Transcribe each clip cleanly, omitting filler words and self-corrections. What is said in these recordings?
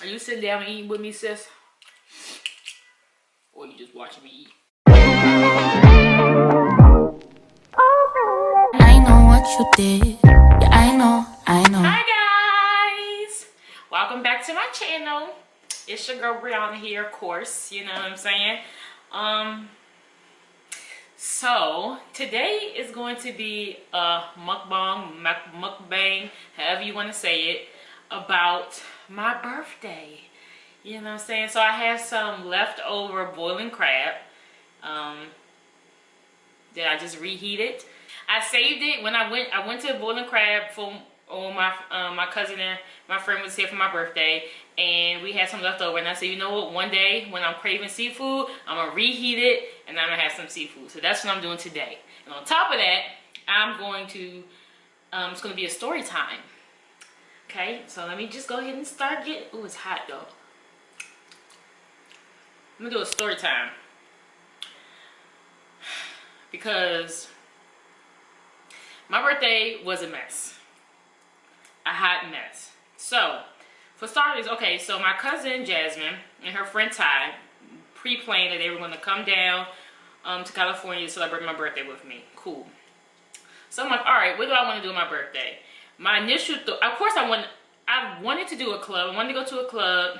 Are you sitting down and eating with me, sis? Or you just watching me eat? I know what you did. Yeah, I know. Hi guys! Welcome back to my channel. It's your girl Brianna here, of course. You know what I'm saying? So today is going to be a mukbang, however you want to say it, about my birthday. You know what I'm saying? So I have some leftover boiling crab that I just reheated. I saved it when I went to boiling crab for my cousin and my friend was here for my birthday, and we had some leftover. And I said, you know what? One day when I'm craving seafood, I'm gonna reheat it and I'm gonna have some seafood. So that's what I'm doing today. And on top of that, I'm going to it's gonna be a story time. Okay, so let me just go ahead and start getting. Ooh, it's hot though. I'm gonna do a story time because my birthday was a mess, a hot mess. So, for starters, okay, so my cousin Jasmine and her friend Ty pre-planned that they were going to come down to California to celebrate my birthday with me. Cool. So I'm like, all right, what do I want to do on my birthday? My initial of course, I wanted to do a club. I wanted to go to a club,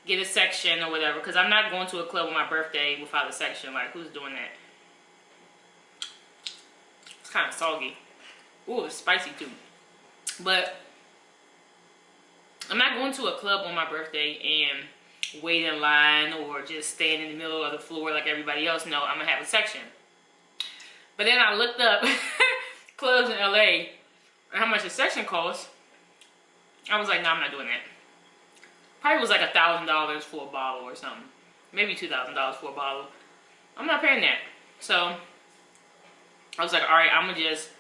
get a section or whatever, because I'm not going to a club on my birthday without a section. Like, who's doing that? It's kind of soggy. Ooh, it's spicy too. But I'm not going to a club on my birthday and wait in line or just stand in the middle of the floor like everybody else. No, I'm gonna have a section. But then I looked up clubs in LA and how much a section costs. I was like, no, I'm not doing that. Probably was like $1,000 for a bottle or something. Maybe $2,000 for a bottle. I'm not paying that. So I was like, all right, I'm gonna just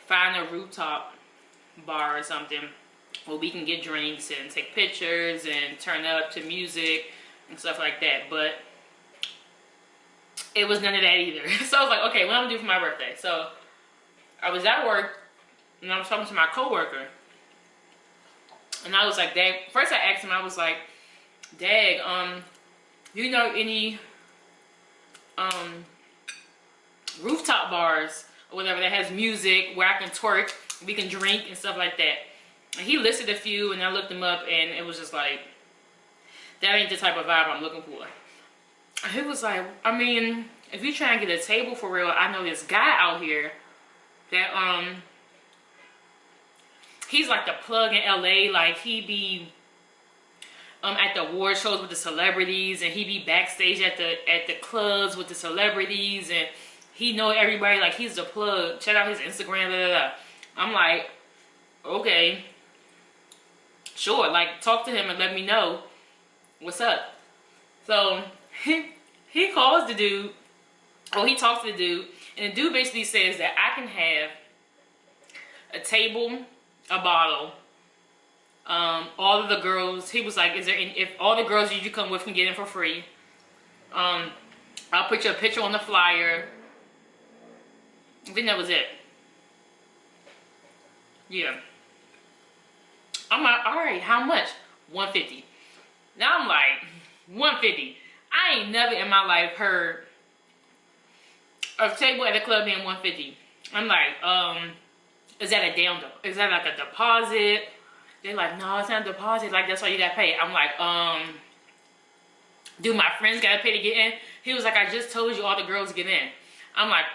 find a rooftop bar or something where we can get drinks and take pictures and turn up to music and stuff like that. But it was none of that either. So I was like, okay, what am I gonna do for my birthday? So I was at work and I was talking to my coworker, and I was like, Dag, first I asked him, I was like, Dag, you know any rooftop bars or whatever that has music where I can twerk, we can drink and stuff like that? And he listed a few, and I looked them up, and it was just like, that ain't the type of vibe I'm looking for. And he was like, I mean, if you try and get a table for real, I know this guy out here that he's like the plug in LA. Like, he be at the award shows with the celebrities, and he be backstage at the clubs with the celebrities, and he know everybody. Like, he's the plug. Check out his Instagram. Blah, blah, blah. I'm like, okay, sure. Like, talk to him and let me know what's up. So he calls the dude. Oh, he talks to the dude, and the dude basically says that I can have a table, a bottle. All of the girls. He was like, "Is there any, if all the girls you come with can get in for free? I'll put your picture on the flyer." I think that was it. Yeah. I'm like, all right, how much? $150. Now I'm like, $150. I ain't never in my life heard a table at a club being $150. I'm like, is that a down? Is that like a deposit? They're like, no, it's not a deposit. Like, that's why you gotta pay. I'm like, do my friends gotta pay to get in? He was like, I just told you all the girls get in. I'm like,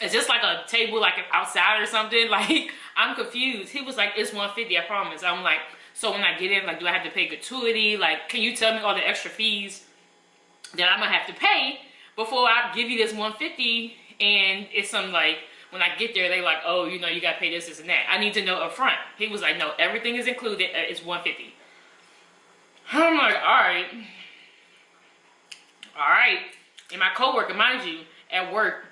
is this like a table like outside or something? Like, I'm confused. He was like, it's $150, I promise. I'm like, so when I get in, like, do I have to pay gratuity? Like, can you tell me all the extra fees that I'm gonna have to pay before I give you this $150? And it's some like, when I get there, they like, oh, you know, you gotta pay this, this, and that. I need to know up front. He was like, no, everything is included. It's $150. I'm like, all right. And my coworker, mind you, at work,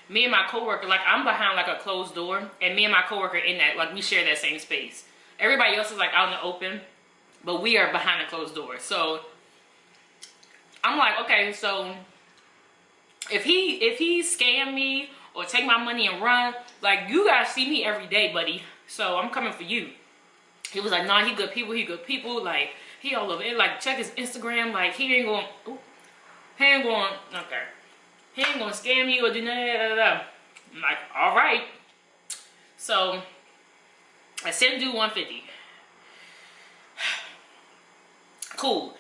me and my coworker, like, I'm behind like a closed door, and me and my coworker in that, like, we share that same space. Everybody else is like out in the open, but we are behind a closed door. So I'm like, okay, so if he scam me or take my money and run, like, you guys see me every day, buddy. So I'm coming for you. He was like, nah, he good people, like, he all over it. Like, check his Instagram, like, he ain't going, okay. He ain't gonna scam you or do none of that. I'm like, all right. So I sent him do 150. Cool.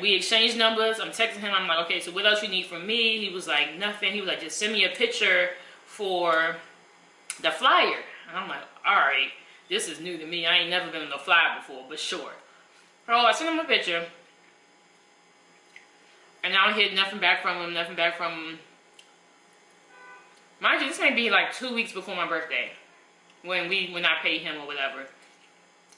We exchanged numbers. I'm texting him. I'm like, okay, so what else you need from me? He was like, nothing. He was like, just send me a picture for the flyer. And I'm like, all right, this is new to me. I ain't never been on a flyer before, but sure. So I sent him a picture. And I don't hear nothing back from him, Mind you, this may be like 2 weeks before my birthday. When I pay him or whatever.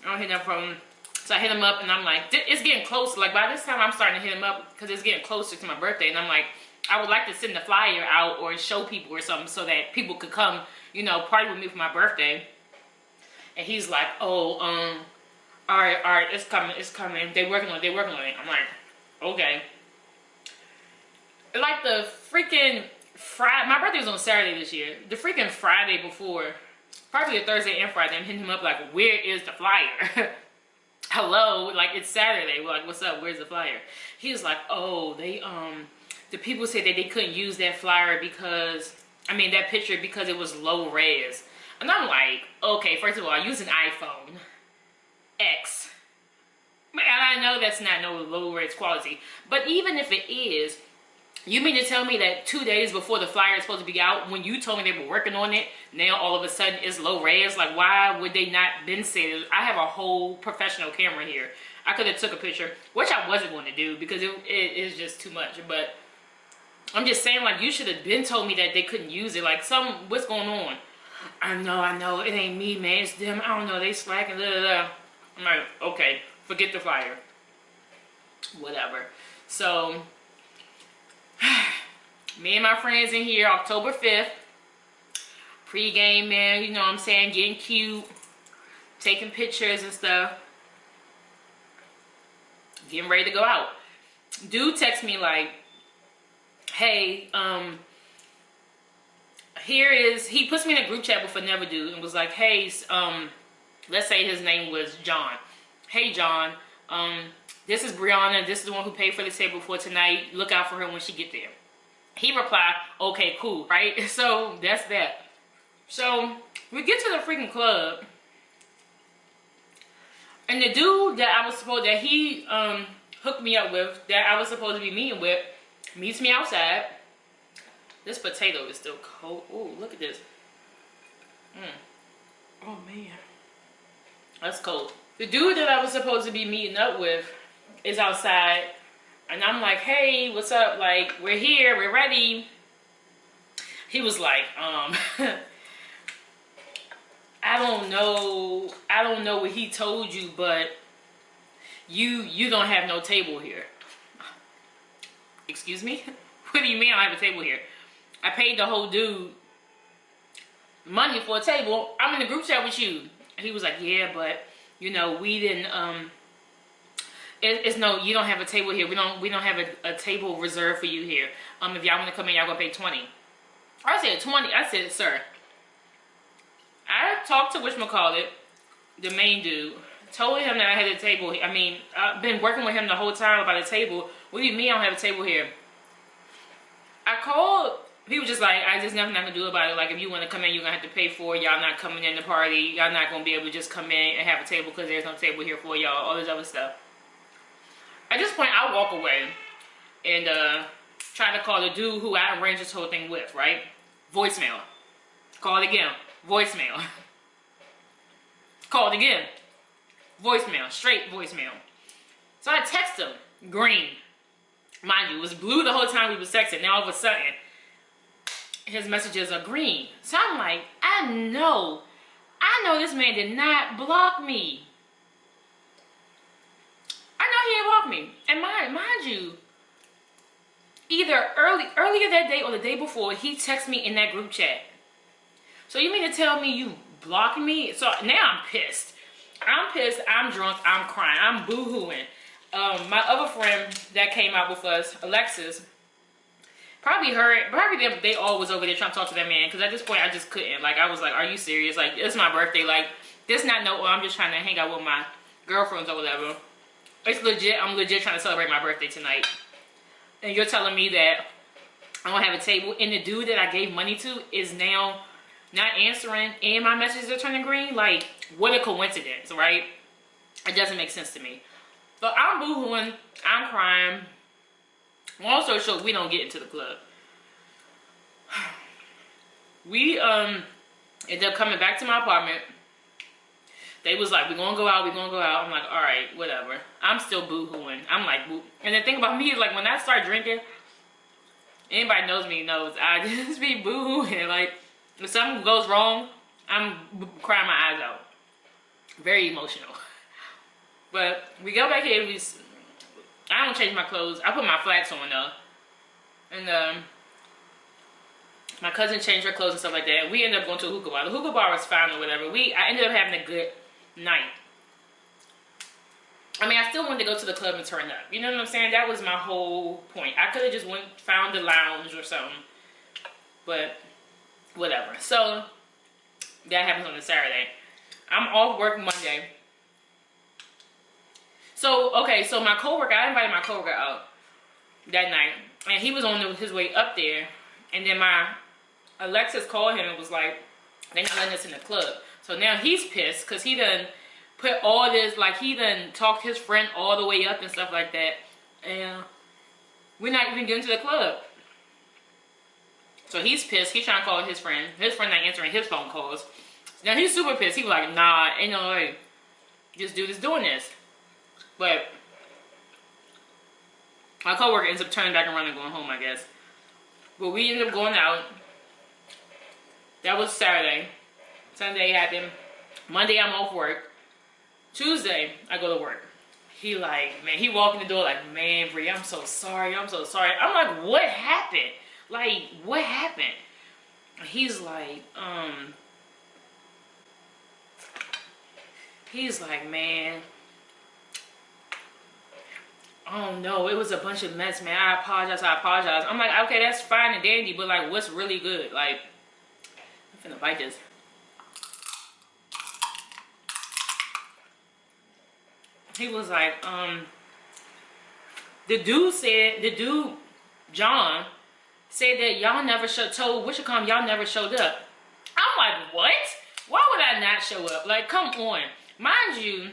I don't hear nothing from him. So I hit him up and I'm like, it's getting closer. Like by this time I'm starting to hit him up because it's getting closer to my birthday. And I'm like, I would like to send the flyer out or show people or something so that people could come, you know, party with me for my birthday. And he's like, oh, all right, it's coming. They working on it. I'm like, okay. Like the freaking Friday, my birthday was on Saturday this year. The freaking Friday before, probably a Thursday and Friday, I'm hitting him up like, where is the flyer? Hello, like it's Saturday. We're like, what's up? Where's the flyer? He was like, oh, they the people said that they couldn't use that flyer because that picture because it was low res. And I'm like, okay, first of all, I use an iPhone X. And I know that's not no low res quality. But even if it is, you mean to tell me that 2 days before the flyer is supposed to be out, when you told me they were working on it, now all of a sudden it's low res? Like, why would they not been say it? I have a whole professional camera here. I could have took a picture, which I wasn't going to do because it is just too much. But I'm just saying, like, you should have been told me that they couldn't use it. Like, what's going on? I know, it ain't me, man. It's them. I don't know, they slacking, blah, blah, blah. I'm like, okay, forget the flyer. Whatever. So me and my friends in here, October 5th, pre-game, man, you know what I'm saying, getting cute, taking pictures and stuff, getting ready to go out. Dude texts me like, hey, he puts me in a group chat with another dude and was like, hey, let's say his name was John. Hey, John, this is Brianna. This is the one who paid for the table for tonight. Look out for her when she get there. He replied, okay, cool, right? So that's that. So we get to the freaking club, and the dude that he hooked me up with, that I was supposed to be meeting with, meets me outside. This potato is still cold. Oh, look at this. Oh man, that's cold. The dude that I was supposed to be meeting up with is outside, and I'm like, hey, what's up? Like, we're here, we're ready. He was like, I don't know what he told you, but you don't have no table here. Excuse me? What do you mean I don't have a table here? I paid the whole dude money for a table. I'm in the group chat with you. And he was like, yeah, but you know, we didn't it's no, you don't have a table here. We don't have a table reserved for you here. If y'all want to come in, y'all gonna pay 20. I said 20. I said, sir, I talked to whatchamacallit, the main dude, told him that I had a table. I've been working with him the whole time about a table. What do you mean I don't have a table here? I called. He was just like, there's nothing I can do about it. Like, if you want to come in, you're going to have to pay for it. Y'all not coming in the party. Y'all not going to be able to just come in and have a table because there's no table here for y'all. All this other stuff. At this point, I walk away and try to call the dude who I arranged this whole thing with, right? Voicemail. Call it again. Voicemail. Called again. Voicemail. Straight voicemail. So I text him. Green. Mind you, it was blue the whole time we was texting. Now all of a sudden, his messages are green. So I'm like, I know this man did not block me. I know he didn't block me. And mind you, either earlier that day or the day before, he texted me in that group chat. So you mean to tell me you blocked me? So now I'm pissed. I'm drunk, I'm crying, I'm boo-hooing. My other friend that came out with us, Alexis, probably they all was over there trying to talk to that man, because at this point I just couldn't. Like, I was like, are you serious? Like, it's my birthday. Like, This not no, I'm just trying to hang out with my girlfriends or whatever. It's legit. I'm legit trying to celebrate my birthday tonight. And you're telling me that I don't have a table, and the dude that I gave money to is now not answering, and my messages are turning green? Like, what a coincidence, right? It doesn't make sense to me. But I'm boo-hooing. I'm crying. Long story short, we don't get into the club. We ended up coming back to my apartment. They was like, we're gonna go out, we're gonna go out. I'm like, all right, whatever. I'm still boo-hooing. I'm like, boo. And the thing about me is, like, when I start drinking, anybody knows me knows I just be boo-hooing. Like, if something goes wrong, I'm crying my eyes out. Very emotional. But we go back here. I don't change my clothes. I put my flats on though. And my cousin changed her clothes and stuff like that. We ended up going to a hookah bar. The hookah bar was fine or whatever. I ended up having a good night. I mean, I still wanted to go to the club and turn up. You know what I'm saying? That was my whole point. I could have just found a lounge or something. But whatever. So that happens on a Saturday. I'm off work Monday. So, okay, so my coworker, I invited my coworker out that night. And he was on his way up there. And then my Alexis called him and was like, they're not letting us in the club. So now he's pissed because he done put all this, like he done talked his friend all the way up and stuff like that. And we're not even getting to the club. So he's pissed. He's trying to call his friend. His friend not answering his phone calls. Now he's super pissed. He was like, nah, ain't no way. This dude is doing this. But my coworker ends up turning back around and going home, I guess. But we ended up going out. That was Saturday. Sunday happened. Monday I'm off work. Tuesday I go to work. He like, man, he walked in the door like, man, Bree, I'm so sorry. I'm so sorry. I'm like, what happened? Like, what happened? He's like, man, oh no, it was a bunch of mess, man. I apologize. I'm like, okay, that's fine and dandy, but like, what's really good? Like, I'm finna bite this. He was like, the dude, John, said that y'all never told Wishacom y'all never showed up. I'm like, what? Why would I not show up? Like, come on. Mind you,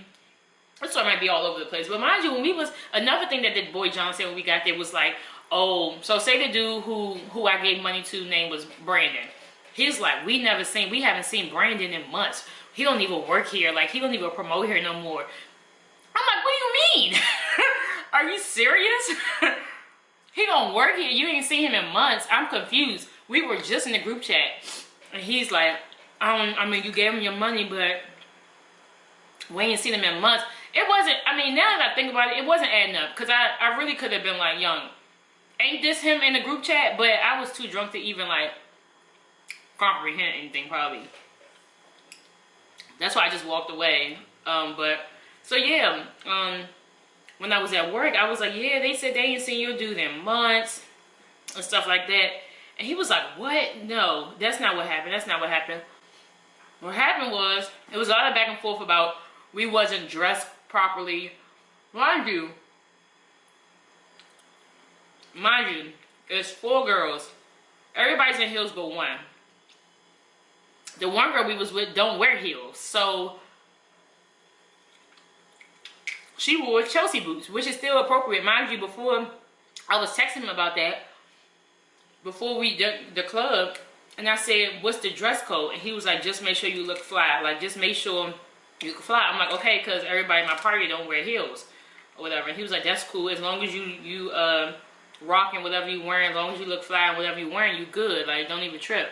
this story might be all over the place, but mind you, when we was, another thing that the boy John said when we got there was like, oh, so say the dude who I gave money to name was Brandon. He's like, we haven't seen Brandon in months. He don't even work here. Like, he don't even promote here no more. I'm like, what do you mean? Are you serious? He don't work here. You ain't seen him in months. I'm confused. We were just in the group chat. And he's like, I mean, you gave him your money, but we ain't seen him in months. It wasn't, I mean, now that I think about it, it wasn't adding up. Because I really could have been like, young, ain't this him in the group chat? But I was too drunk to even, like, comprehend anything, probably. That's why I just walked away. So yeah, when I was at work, I was like, yeah, they said they ain't seen your dude in months and stuff like that. And he was like, what? No, that's not what happened. That's not what happened. What happened was, it was all the back and forth about we wasn't dressed properly. Mind you, it's 4 girls. Everybody's in heels but one. The one girl we was with don't wear heels. So she wore Chelsea boots, which is still appropriate. Mind you, before I was texting him about that, before we did the club, and I said, what's the dress code? And he was like, just make sure you look fly. Like, just make sure you can fly. I'm like, okay, because everybody in my party don't wear heels or whatever. And he was like, that's cool. As long as you rocking whatever you wearing, as long as you look fly and whatever you wearing, you good. Like, don't even trip.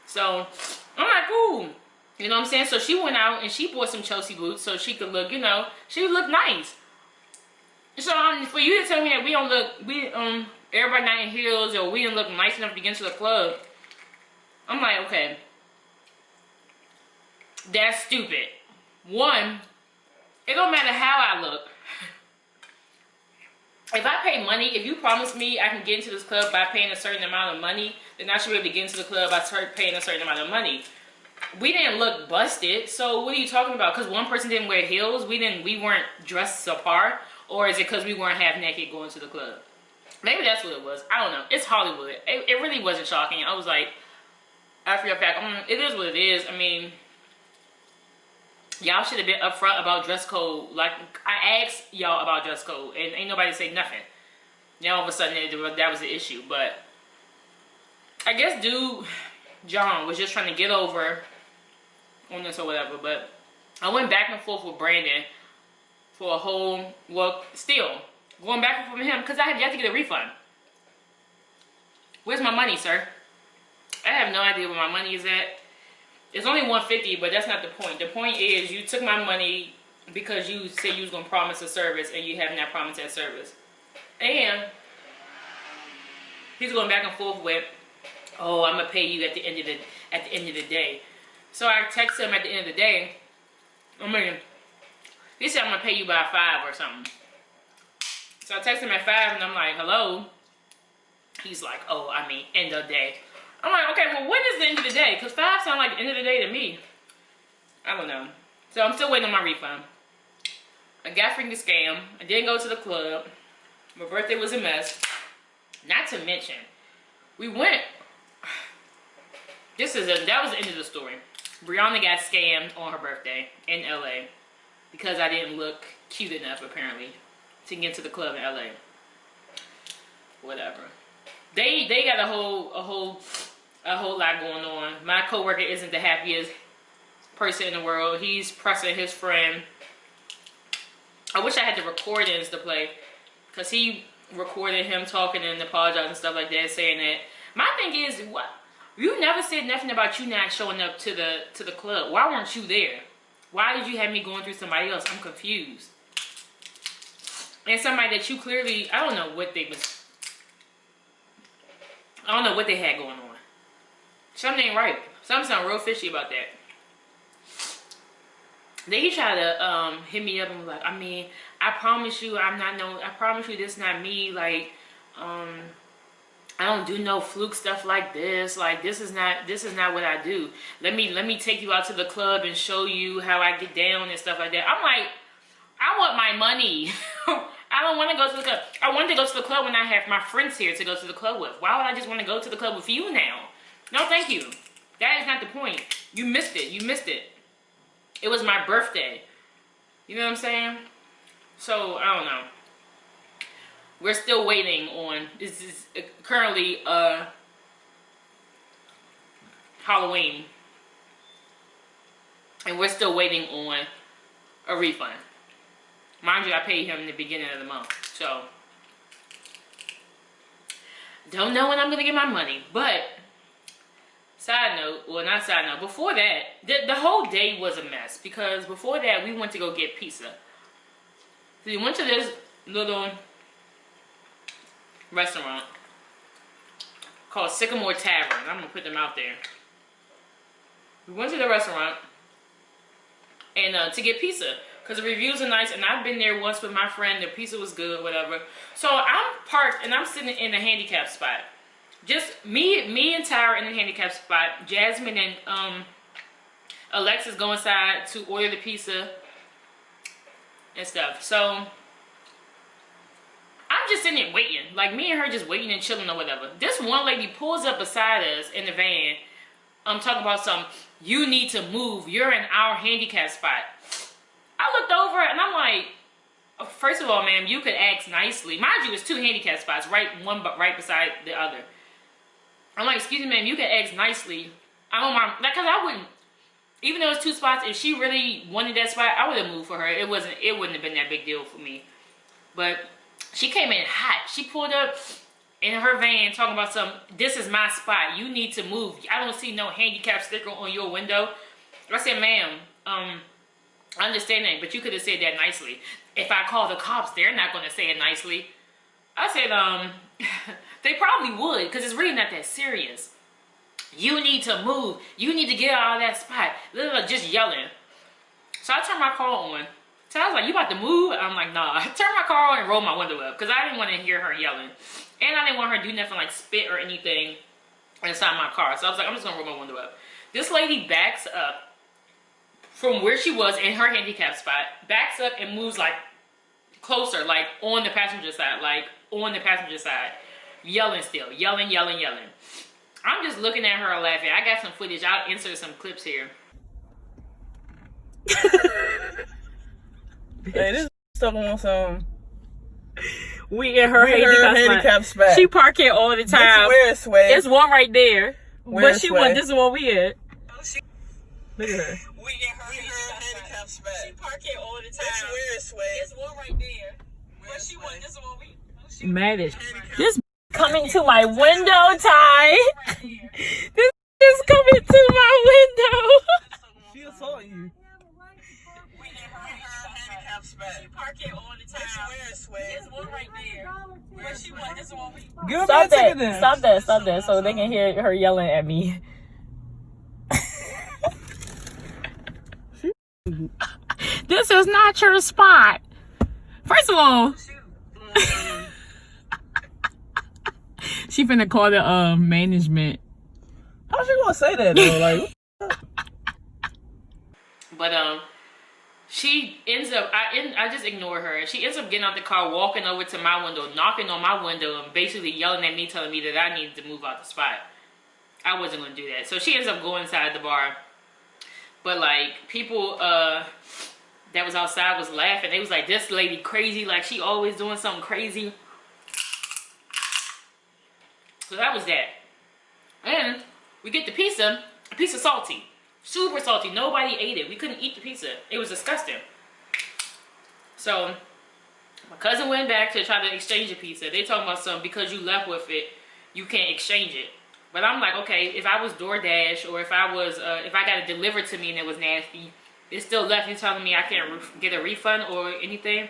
So I'm like, cool. You know what I'm saying? So she went out and she bought some Chelsea boots so she could look, you know, she would look nice. So for you to tell me that we don't look, everybody not in heels or we didn't look nice enough to get into the club, I'm like, okay, that's stupid. One, it don't matter how I look. If I pay money, if you promise me I can get into this club by paying a certain amount of money, then I should be able to get into the club by paying a certain amount of money. we didn't look busted. So what are you talking about? Because one person didn't wear heels, we weren't dressed apart, or is it because we weren't half naked going to the club? Maybe that's what it was. I don't know. It's Hollywood. It really wasn't shocking. I was like, after the fact, it is what it is. I mean, y'all should have been upfront about dress code. Like, I asked y'all about dress code, and ain't nobody say nothing. Now all of a sudden that was the issue. But I guess dude John was just trying to get over on this or whatever. But I went back and forth with Brandon for a whole, well, still going back and forth with him because I have yet to get a refund. Where's my money, sir? I have no idea where my money is at. It's only $150, but that's not the point. The point is you took my money because you said you was gonna promise a service and you have not promised that service. And he's going back and forth with, oh, I'm gonna pay you at the end of the day. So I text him at the end of the day. He said I'm gonna pay you by 5 or something. So I text him at 5 and I'm like, hello. He's like, oh, I mean end of the day. I'm like, okay, well, when is the end of the day? Because 5 sounds like the end of the day to me. I don't know. So I'm still waiting on my refund. I got freaking scammed. I didn't go to the club. My birthday was a mess. Not to mention, we went. That was the end of the story. Brianna got scammed on her birthday in LA because I didn't look cute enough, apparently, to get to the club in LA. Whatever. They got a whole lot going on. My coworker isn't the happiest person in the world. He's pressing his friend. I wish I had the recordings to play, because he recorded him talking and apologizing and stuff like that, saying that. My thing is, what, you never said nothing about you not showing up to the club. Why weren't you there? Why did you have me going through somebody else? I'm confused. And somebody that you clearly, I don't know what they had going on. Something ain't right. Something sound real fishy about that. Then he tried to hit me up and was like, I mean, I promise you I promise you this not me. Like, I don't do no fluke stuff like this. Like, this is not what I do. Let me take you out to the club and show you how I get down and stuff like that. I'm like, I want my money. I don't want to go to the club. I wanted to go to the club when I have my friends here to go to the club with. Why would I just want to go to the club with you now? No, thank you. That is not the point. You missed it. You missed it. It was my birthday. You know what I'm saying? So, I don't know. We're still waiting on, this is currently Halloween. And we're still waiting on a refund. Mind you, I paid him in the beginning of the month. So, don't know when I'm going to get my money. But, side note, well, not side note, before that, the whole day was a mess. Because before that, we went to go get pizza. So we went to this little restaurant called Sycamore Tavern. I'm going to put them out there. We went to the restaurant and to get pizza. Because the reviews are nice, and I've been there once with my friend. The pizza was good, whatever. So I'm parked, and I'm sitting in the handicap spot. Just me and Tyra in the handicap spot. Jasmine and Alexis go inside to order the pizza and stuff. So I'm just sitting there waiting. Like, me and her just waiting and chilling or whatever. This one lady pulls up beside us in the van. I'm talking about something. You need to move. You're in our handicap spot. I looked over and I'm like, first of all, ma'am, you could ask nicely. Mind you, it's 2 handicap spots, one right beside the other. I'm like, excuse me, ma'am, you could ask nicely. I don't mind, like, cause I wouldn't, even though it's 2 spots, if she really wanted that spot, I would have moved for her. It wouldn't have been that big deal for me. But she came in hot. She pulled up in her van talking about this is my spot. You need to move. I don't see no handicap sticker on your window. I said, ma'am, I understand that, but you could have said that nicely. If I call the cops, they're not going to say it nicely. I said, they probably would, because it's really not that serious. You need to move. You need to get out of that spot. Literally just yelling. So I turned my car on. So I was like, you about to move? I'm like, nah. I turned my car on and rolled my window up, because I didn't want to hear her yelling. And I didn't want her to do nothing like spit or anything inside my car. So I was like, I'm just going to roll my window up. This lady backs up from where she was in her handicap spot, backs up and moves like closer, like on the passenger side, yelling still, yelling. I'm just looking at her laughing. I got some footage. I'll insert some clips here. Hey, this talking on some. We in her handicap spot. She park here all the time. Where is Sway? It's one right there. Where but she won. This is what we at. Look at her. We in her handicap spot. She park here all the time. Where is Sway? It's one right there. But she won. This is what we. Managed. This coming to my window, Ty. This is coming to my window. She assaulted you. She park here all the time. Where is Sway? It's one right there. Where she won. This is what we. Stop that, so they can hear her yelling at me. This is not your spot. First of all, she finna call the management. How's she gonna say that though? Like, But she ends up, I just ignore her. She ends up getting out the car, walking over to my window, knocking on my window, and basically yelling at me, telling me that I needed to move out the spot. I wasn't going to do that. So she ends up going inside the bar. But, like, people that was outside was laughing. They was like, this lady crazy. Like, she always doing something crazy. So that was that. And we get the pizza. The pizza salty. Super salty. Nobody ate it. We couldn't eat the pizza. It was disgusting. So my cousin went back to try to exchange the pizza. They talking about something because you left with it, you can't exchange it. But I'm like, okay, if I was DoorDash or if I got it delivered to me and it was nasty, it's still left. You telling me I can't get a refund or anything?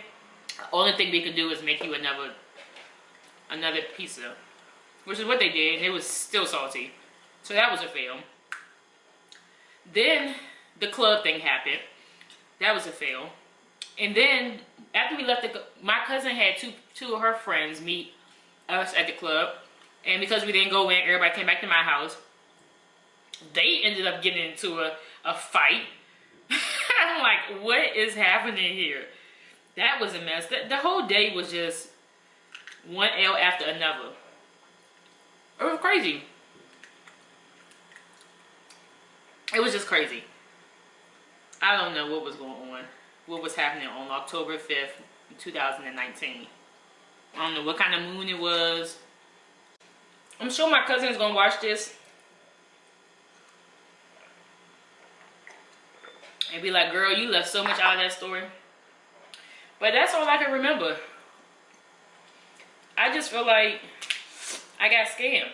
The only thing we could do is make you another pizza, which is what they did. And it was still salty. So that was a fail. Then the club thing happened. That was a fail. And then after we left, my cousin had two of her friends meet us at the club. And because we didn't go in, everybody came back to my house. They ended up getting into a fight. I'm like, what is happening here? That was a mess. The whole day was just one L after another. It was crazy. It was just crazy. I don't know what was going on. What was happening on October 5th, 2019. I don't know what kind of moon it was. I'm sure my cousin is going to watch this and be like, girl, you left so much out of that story. But that's all I can remember. I just feel like I got scammed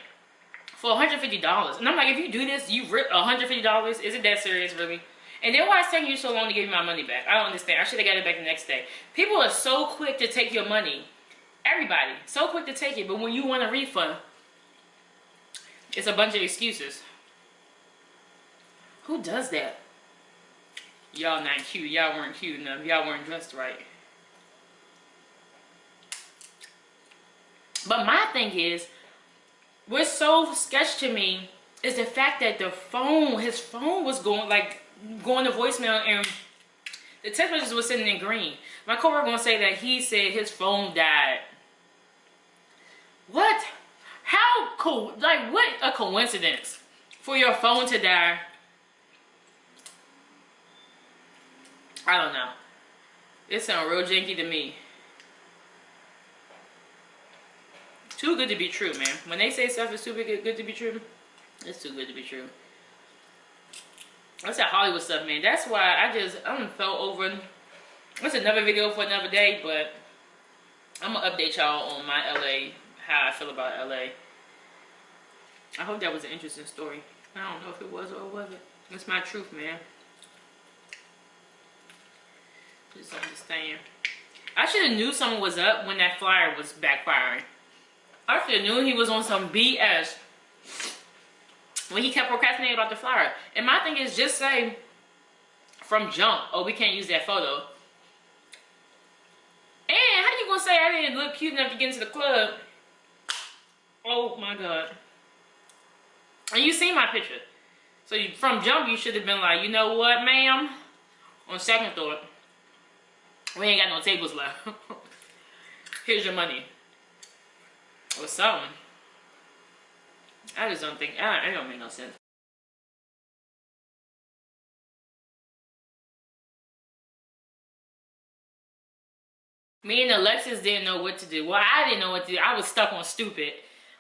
for $150. And I'm like, if you do this, you rip $150? Is it that serious, really? And then why it's taking you so long to give me my money back? I don't understand. I should have got it back the next day. People are so quick to take your money. Everybody. So quick to take it. But when you want a refund, it's a bunch of excuses. Who does that? Y'all not cute. Y'all weren't cute enough. Y'all weren't dressed right. But my thing is, what's so sketch to me is the fact that his phone was going to voicemail and the text messages was sitting in green. My coworker gonna say that he said his phone died. What? How cool? Like, what a coincidence for your phone to die. I don't know. It sounds real janky to me. Too good to be true, man. When they say stuff is too good to be true, it's too good to be true. That's that Hollywood stuff, man. That's why I fell over. That's another video for another day, but I'm gonna update y'all on my LA, how I feel about LA. I hope that was an interesting story. I don't know if it was or it wasn't. It's my truth, man. Just understand. I should have knew something was up when that flyer was backfiring. I should have knew he was on some BS when he kept procrastinating about the flyer. And my thing is, just say from jump, oh, we can't use that photo. And how you gonna say I didn't look cute enough to get into the club? Oh my God. And you see my picture. So from jump, you should have been like, you know what, ma'am? On second thought, we ain't got no tables left. Here's your money. Or something. I just don't think, it don't make no sense. Me and Alexis didn't know what to do. Well, I didn't know what to do. I was stuck on stupid.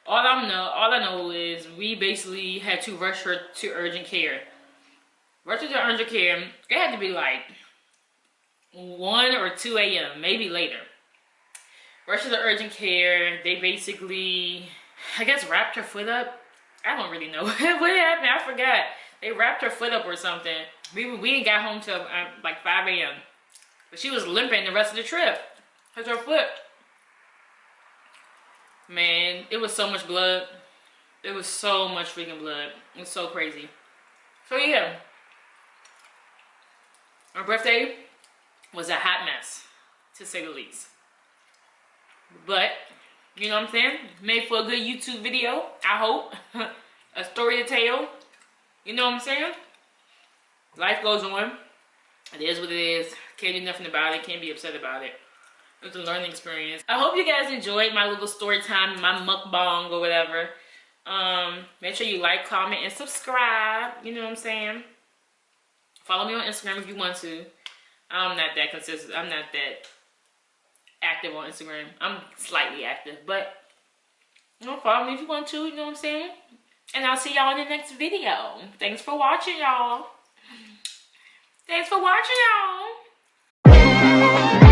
All I know is we basically had to rush her to urgent care. Rush her to urgent care. It had to be like 1 or 2 a.m., maybe later. Rush her to urgent care. They basically, I guess, wrapped her foot up. I don't really know what happened. I forgot. They wrapped her foot up or something. We didn't got home till like 5 a.m. But she was limping the rest of the trip. Because her foot. Man, it was so much blood. It was so much freaking blood. It was so crazy. So yeah. Our birthday was a hot mess, to say the least. But, you know what I'm saying? Made for a good YouTube video, I hope. A story to tell. You know what I'm saying? Life goes on. It is what it is. Can't do nothing about it. Can't be upset about it. It's a learning experience. I hope you guys enjoyed my little story time, my mukbang or whatever. Make sure you like, comment, and subscribe. You know what I'm saying? Follow me on Instagram if you want to. I'm not that consistent. I'm not that active on Instagram. I'm slightly active, but you know, follow me if you want to. You know what I'm saying? And I'll see y'all in the next video. Thanks for watching, y'all. Thanks for watching, y'all.